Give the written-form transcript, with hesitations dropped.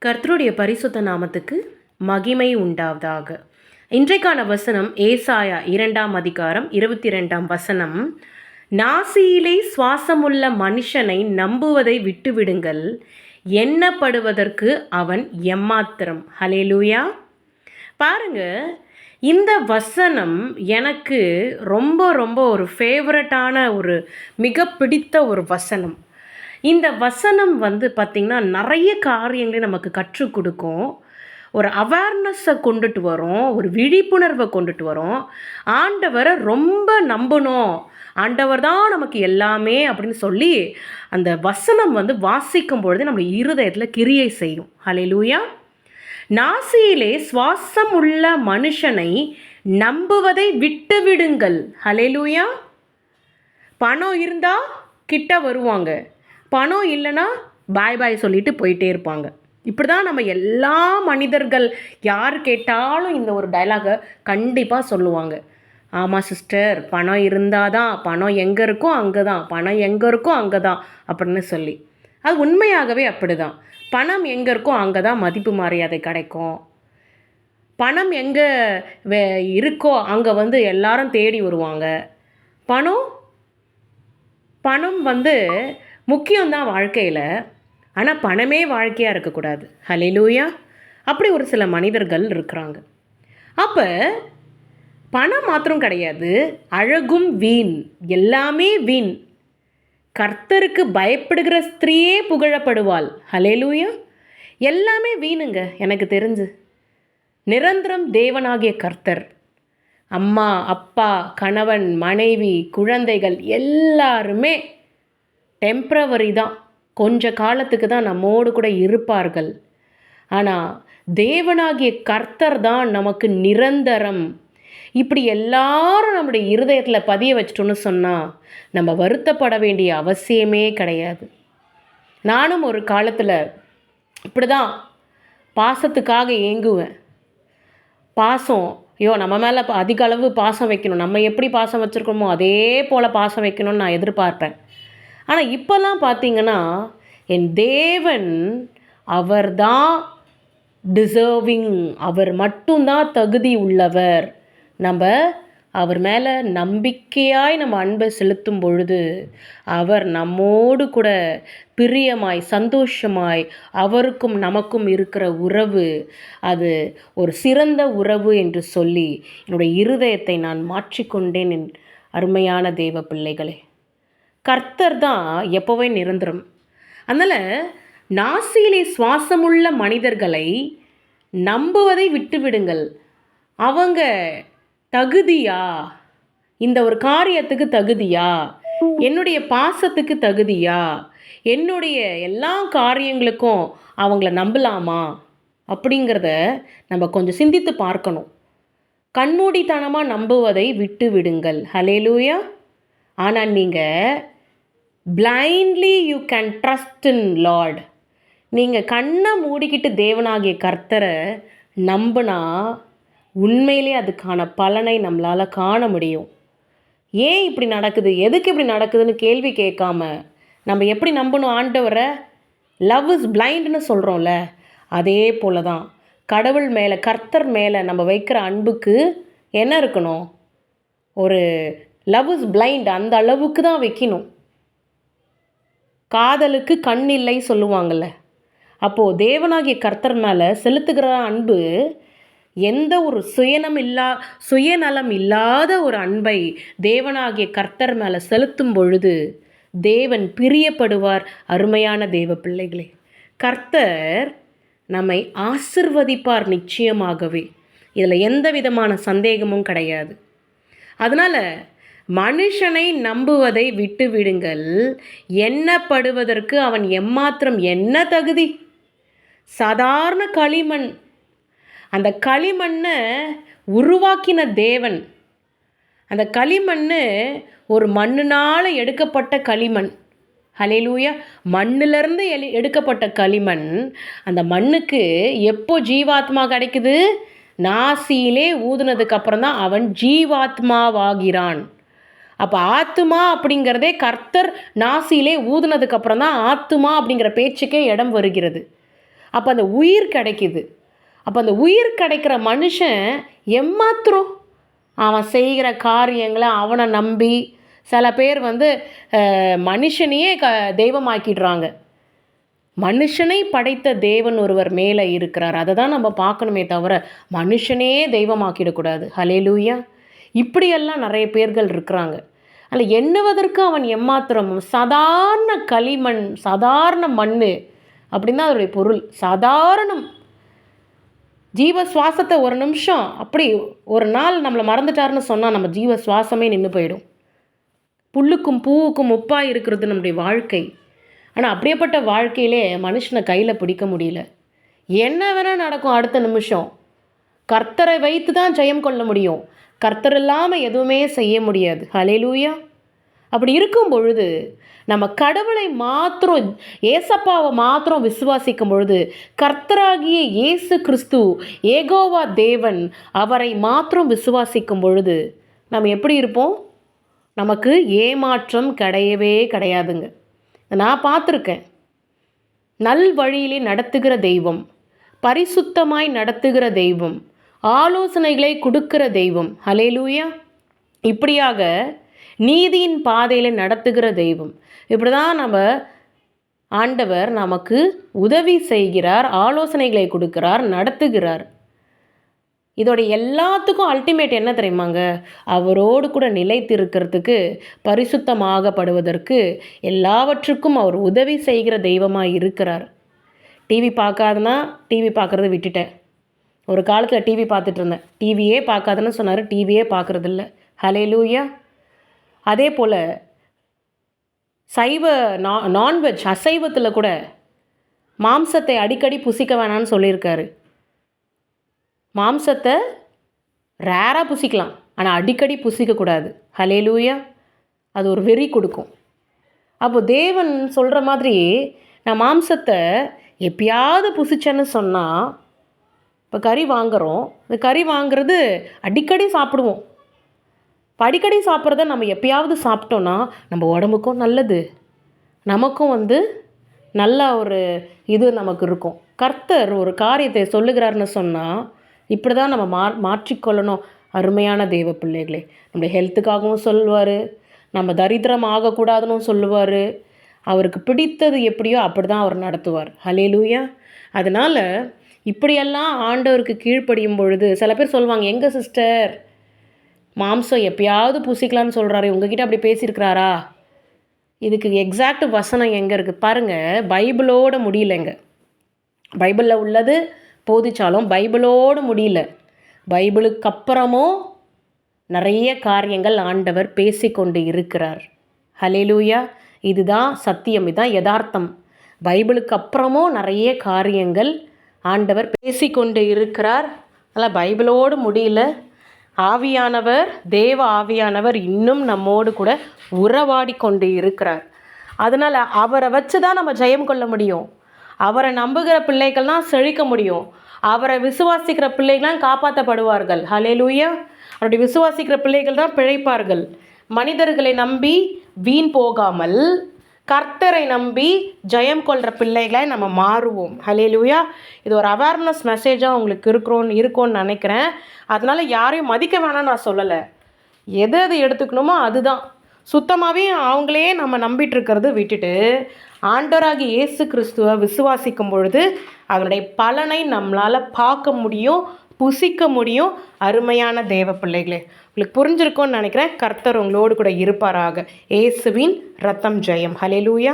கர்த்தருடைய பரிசுத்த நாமத்துக்கு மகிமை உண்டாவதாக. இன்றைக்கான வசனம் ஏசாயா 2 அதிகாரம் 22 வசனம். நாசியிலே சுவாசமுள்ள மனுஷனை நம்புவதை விட்டுவிடுங்கள், எண்ணப்படுவதற்கு அவன் எம்மாத்திரம். ஹல்லேலூயா. பாருங்க, இந்த வசனம் எனக்கு ரொம்ப ரொம்ப ஒரு ஃபேவரட்டான ஒரு மிக பிடித்த ஒரு வசனம். இந்த வசனம் பார்த்திங்கன்னா நிறைய காரியங்களை நமக்கு கற்றுக் கொடுக்கும். ஒரு அவேர்னஸை கொண்டுட்டு வரும், ஒரு விழிப்புணர்வை கொண்டுட்டு வரும். ஆண்டவரை ரொம்ப நம்பணும், ஆண்டவர் தான் நமக்கு எல்லாமே அப்படின்னு சொல்லி அந்த வசனம் வாசிக்கும் பொழுது நம்ம இருதயத்தில் கிரியை செய்யும். ஹல்லேலூயா. நாசியிலே சுவாசம் உள்ள மனுஷனை நம்புவதை விட்டுவிடுங்கள். ஹல்லேலூயா. பணம் இருந்தால் கிட்ட வருவாங்க, பணம் இல்லைன்னா பாய் பாய் சொல்லிட்டு போயிட்டே இருப்பாங்க. இப்படி தான் நம்ம எல்லா மனிதர்கள் யார் கேட்டாலும் இந்த ஒரு டைலாகை கண்டிப்பாக சொல்லுவாங்க. ஆமாம் சிஸ்டர், பணம் இருந்தால் தான், பணம் எங்கே இருக்கோ அங்கே தான், பணம் எங்கே இருக்கோ அங்கே தான் அப்படின்னு சொல்லி. அது உண்மையாகவே அப்படி தான். பணம் எங்கே இருக்கோ அங்கே தான் மதிப்பு மரியாதை கிடைக்கும். பணம் எங்கே இருக்கோ அங்கே எல்லாரும் தேடி வருவாங்க. பணம் முக்கியம்தான் வாழ்க்கையில். ஆனால் பணமே வாழ்க்கையாக இருக்கக்கூடாது. ஹல்லேலூயா. அப்படி ஒரு சில மனிதர்கள் இருக்கிறாங்க. அப்போ பணம் மாத்திரம் கிடையாது, அழகும் வீண், எல்லாமே வீண். கர்த்தருக்கு பயப்படுகிற ஸ்திரீயே புகழப்படுவாள். ஹல்லேலூயா. எல்லாமே வீணுங்க. எனக்கு தெரிஞ்சு நிரந்தரம் தேவனாகிய கர்த்தர், அம்மா அப்பா கணவன் மனைவி குழந்தைகள் எல்லாருமே டெம்ப்ரவரி தான், கொஞ்ச காலத்துக்கு தான் நம்மோடு கூட இருப்பார்கள். ஆனால் தேவனாகிய கர்த்தர் தான் நமக்கு நிரந்தரம். இப்படி எல்லாரும் நம்முடைய இருதயத்தில் பதிய வச்சிட்டோன்னு சொன்னால் நம்ம வருத்தப்பட வேண்டிய அவசியமே கிடையாது. நானும் ஒரு காலத்தில் இப்படி தான் பாசத்துக்காக ஏங்குவேன். பாசம், ஐயோ நம்ம மேலே அதிக அளவு பாசம் வைக்கணும், நம்ம எப்படி பாசம் வச்சுருக்கோமோ அதே போல் பாசம் வைக்கணும்னு நான் எதிர்பார்ப்பேன். ஆனால் இப்போல்லாம் பார்த்திங்கன்னா என் தேவன் அவர் தான் டிசர்விங், அவர் மட்டும்தான் தகுதி உள்ளவர். நம்ம அவர் மேலே நம்பிக்கையாய் நம்ம அன்பை செலுத்தும் பொழுது அவர் நம்மோடு கூட பிரியமாய் சந்தோஷமாய் அவருக்கும் நமக்கும் இருக்கிற உறவு அது ஒரு சிறந்த உறவு என்று சொல்லி என்னுடைய இருதயத்தை நான் மாற்றிக்கொண்டேன். என் அருமையான தேவ பிள்ளைகளே, கர்த்தர் தான் எப்போவே நிரந்தரம். அதனால் நாசியிலே சுவாசமுள்ள மனிதர்களை நம்புவதை விட்டுவிடுங்கள். அவங்க தகுதியா, இந்த ஒரு காரியத்துக்கு தகுதியா, என்னுடைய பாசத்துக்கு தகுதியா, என்னுடைய எல்லா காரியங்களுக்கும் அவங்கள நம்பலாமா அப்படிங்கிறத நம்ம கொஞ்சம் சிந்தித்து பார்க்கணும். கண்மூடித்தனமாக நம்புவதை விட்டு விடுங்கள். ஹல்லேலூயா. ஆனால் நீங்கள் blindly you can trust in Lord. நீங்கள் கண்ணை மூடிக்கிட்டு தேவனாகிய கர்த்தரை நம்பினா உண்மையிலே அதுக்கான பலனை நம்மளால் காண முடியும். ஏன் இப்படி நடக்குது, எதுக்கு இப்படி நடக்குதுன்னு கேள்வி கேட்காம நம்ம எப்படி நம்பணும் ஆண்டவரை? லவ் இஸ் பிளைண்ட்னு சொல்கிறோம்ல, அதே போல தான் கடவுள் மேலே, கர்த்தர் மேலே நம்ம வைக்கிற அன்புக்கு என்ன இருக்கணும்? ஒரு லவ் இஸ் பிளைண்ட், அந்த அளவுக்கு தான் வைக்கணும். காதலுக்கு கண் இல்லை சொல்லுவாங்கள்ல. அப்போது தேவனாகிய கர்த்தர் மேலே செலுத்துகிற அன்பு எந்த ஒரு சுயநலம் இல்லாத ஒரு அன்பை தேவனாகிய கர்த்தர் மேலே செலுத்தும் பொழுது தேவன் பிரியப்படுவார். அருமையான தேவ பிள்ளைகளே, கர்த்தர் நம்மை ஆசிர்வதிப்பார் நிச்சயமாகவே. இதில் எந்த விதமான சந்தேகமும் கிடையாது. அதனால் மனுஷனை நம்புவதை விட்டு விடுங்கள், எண்ணப்படுவதற்கு அவன் எம்மாத்திரம், என்ன தகுதி? சாதாரண களிமண். அந்த களிமண்ணை உருவாக்கின தேவன். அந்த களிமண் ஒரு மண்ணினால் எடுக்கப்பட்ட களிமண். ஹல்லேலூயா. மண்ணிலிருந்து எடுக்கப்பட்ட களிமண். அந்த மண்ணுக்கு எப்போ ஜீவாத்மா கிடைக்குது? நாசியிலே ஊதுனதுக்கு அப்புறம் தான் அவன் ஜீவாத்மாவாகிறான். அப்போ ஆத்துமா அப்படிங்கிறதே கர்த்தர் நாசியிலே ஊதுனதுக்கு அப்புறம் தான் ஆத்துமா அப்படிங்கிற பேச்சுக்கே இடம் வருகிறது. அப்போ அந்த உயிர் கிடைக்குது. அப்போ அந்த உயிர் கிடைக்கிற மனுஷன் எம்மாத்திரம் அவன் செய்கிற காரியங்களை அவனை நம்பி சில பேர் மனுஷனையே தெய்வமாக்கிடுறாங்க. மனுஷனை படைத்த தேவன் ஒருவர் மேலே இருக்கிறார். அதை தான் நம்ம பார்க்கணுமே தவிர மனுஷனே தெய்வமாக்கிடக்கூடாது. ஹல்லேலூயா. இப்படியெல்லாம் நிறைய பேர்கள் இருக்கிறாங்க. அதில் எண்ணுவதற்கு அவன் எம்மாத்திரமும் சாதாரண களிமண், சாதாரண மண் அப்படின்னு தான் அதோடைய பொருள். சாதாரணம். ஜீவ சுவாசத்தை ஒரு நிமிஷம் அப்படி ஒரு நாள் நம்மளை மறந்துட்டாருன்னு சொன்னால் நம்ம ஜீவ சுவாசமே நின்று போயிடும். புல்லுக்கும் பூவுக்கும் ஒப்பாக இருக்கிறது நம்முடைய வாழ்க்கை. ஆனால் அப்படியேப்பட்ட வாழ்க்கையிலே மனுஷனை கையில் பிடிக்க முடியல. என்ன வேணால் நடக்கும் அடுத்த நிமிஷம். கர்த்தரை வைத்து தான் ஜெயம் கொள்ள முடியும். கர்த்தர் இல்லாமல் எதுவுமே செய்ய முடியாது. ஹல்லேலூயா. அப்படி இருக்கும் பொழுது நம்ம கடவுளை மாத்திரம், ஏசப்பாவை மாத்திரம் விசுவாசிக்கும் பொழுது, கர்த்தராகிய இயேசு கிறிஸ்து ஏகோவா தேவன் அவரை மாத்திரம் விசுவாசிக்கும் பொழுது நம்ம எப்படி இருப்போம்? நமக்கு ஏமாற்றம் கிடையவே கிடையாதுங்க. நான் பார்த்துருக்கேன். நல் வழியிலே நடத்துகிற தெய்வம், பரிசுத்தமாய் நடத்துகிற தெய்வம், ஆலோசனைகளை கொடுக்கிற தெய்வம். ஹல்லேலூயா. இப்படியாக நீதியின் பாதையில் நடத்துகிற தெய்வம். இப்படி தான் நம்ம ஆண்டவர் நமக்கு உதவி செய்கிறார், ஆலோசனைகளை கொடுக்கிறார், நடத்துகிறார். இதோட எல்லாத்துக்கும் அல்டிமேட் என்ன தெரியுமாங்க? அவரோடு கூட நிலைத்திருக்கிறதுக்கு, பரிசுத்தமாகப்படுவதற்கு, எல்லாவற்றுக்கும் அவர் உதவி செய்கிற தெய்வமாக இருக்கிறார். டிவி பார்க்காதுன்னா டிவி பார்க்குறத விட்டுட்டேன். ஒரு காலத்தில் டிவி பார்த்துட்டு இருந்தேன். டிவியே பார்க்காதுன்னு சொன்னார். டிவியே பார்க்குறதில்ல. ஹல்லேலூயா. அதே போல் நான்வெஜ் அசைவத்தில் கூட மாம்சத்தை அடிக்கடி புசிக்க வேணான்னு சொல்லியிருக்காரு. மாம்சத்தை ரேராக புசிக்கலாம், ஆனால் அடிக்கடி புசிக்கக்கூடாது. ஹல்லேலூயா. அது ஒரு வெறி கொடுக்கும். அப்போ தேவன் சொல்கிற மாதிரி நான் மாம்சத்தை எப்பயாவது புசிச்சேன்னு சொன்னால், இப்போ கறி வாங்குகிறோம், இந்த கறி வாங்குறது அடிக்கடி சாப்பிடுவோம். இப்போ அடிக்கடி சாப்பிட்றத நம்ம எப்பயாவது சாப்பிட்டோன்னா நம்ம உடம்புக்கும் நல்லது, நமக்கும் நல்ல ஒரு இது நமக்கு இருக்கும். கர்த்தர் ஒரு காரியத்தை சொல்லுகிறாருன்னு சொன்னால் இப்படி தான் நம்ம மாற்றிக்கொள்ளணும். அருமையான தெய்வ பிள்ளைகளே, நம்முடைய ஹெல்த்துக்காகவும் சொல்லுவார், நம்ம தரித்திரம் ஆகக்கூடாதுன்னு சொல்லுவார். அவருக்கு பிடித்தது எப்படியோ அப்படி தான் அவர் நடத்துவார். ஹல்லேலூயா. அதனால் இப்படியெல்லாம் ஆண்டவருக்கு கீழ்ப்படியும் பொழுது சில பேர் சொல்லுவாங்க, எங்கள் சிஸ்டர் மாம்சம் எப்பயாவது பூசிக்கலான்னு சொல்கிறாரு, உங்ககிட்ட அப்படி பேசியிருக்கிறாரா? இதுக்கு எக்ஸாக்ட் வசனம் எங்கே இருக்குது பாருங்கள். பைபிளோடு முடியலைங்க. பைபிளில் உள்ளது போதிச்சாலும் பைபிளோடு முடியல. பைபிளுக்கு அப்புறமும் நிறைய காரியங்கள் ஆண்டவர் பேசிக்கொண்டு இருக்கிறார். ஹல்லேலூயா. இதுதான் சத்தியம், இதுதான் யதார்த்தம். பைபிளுக்கு அப்புறமும் நிறைய காரியங்கள் ஆண்டவர் பேசிக்கொண்டு இருக்கிறார். அதனால் பைபிளோடு முடியல. ஆவியானவர், தேவ ஆவியானவர் இன்னும் நம்மோடு கூட உறவாடி கொண்டு இருக்கிறார். அதனால் அவரை வச்சு தான் நம்ம ஜெயம் கொள்ள முடியும். அவரை நம்புகிற பிள்ளைகள் தான் செழிக்க முடியும். அவரை விசுவாசிக்கிற பிள்ளைகள்லாம் காப்பாற்றப்படுவார்கள். ஹல்லேலூயா. அவருடைய விசுவாசிக்கிற பிள்ளைகள் தான் பிழைப்பார்கள். மனிதர்களை நம்பி வீண் போகாமல் கர்த்தரை நம்பி ஜெயம் கொள்கிற பிள்ளைகளை நம்ம மாறுவோம். ஹல்லேலூயா. இது ஒரு அவேர்னஸ் மெசேஜாக உங்களுக்கு இருக்கும்னு நினைக்கிறேன். அதனால் யாரையும் மதிக்க வேணாம்னு நான் சொல்லலை. எது எடுத்துக்கணுமோ அதுதான். சுத்தமாகவே அவங்களே நம்ம நம்பிட்டுருக்கிறது விட்டுட்டு ஆண்டவராகி இயேசு கிறிஸ்துவை விசுவாசிக்கும் பொழுது அதனுடைய பலனை நம்மளால் பார்க்க முடியும், புசிக்க முடியும். அருமையான தேவ பிள்ளைகளே, உங்களுக்கு புரிஞ்சிருக்கும்னு நினைக்கிறேன். கர்த்தர் உங்களோடு கூட இருப்பாராக. இயேசுவின் ரத்தம் ஜெயம். ஹல்லேலூயா.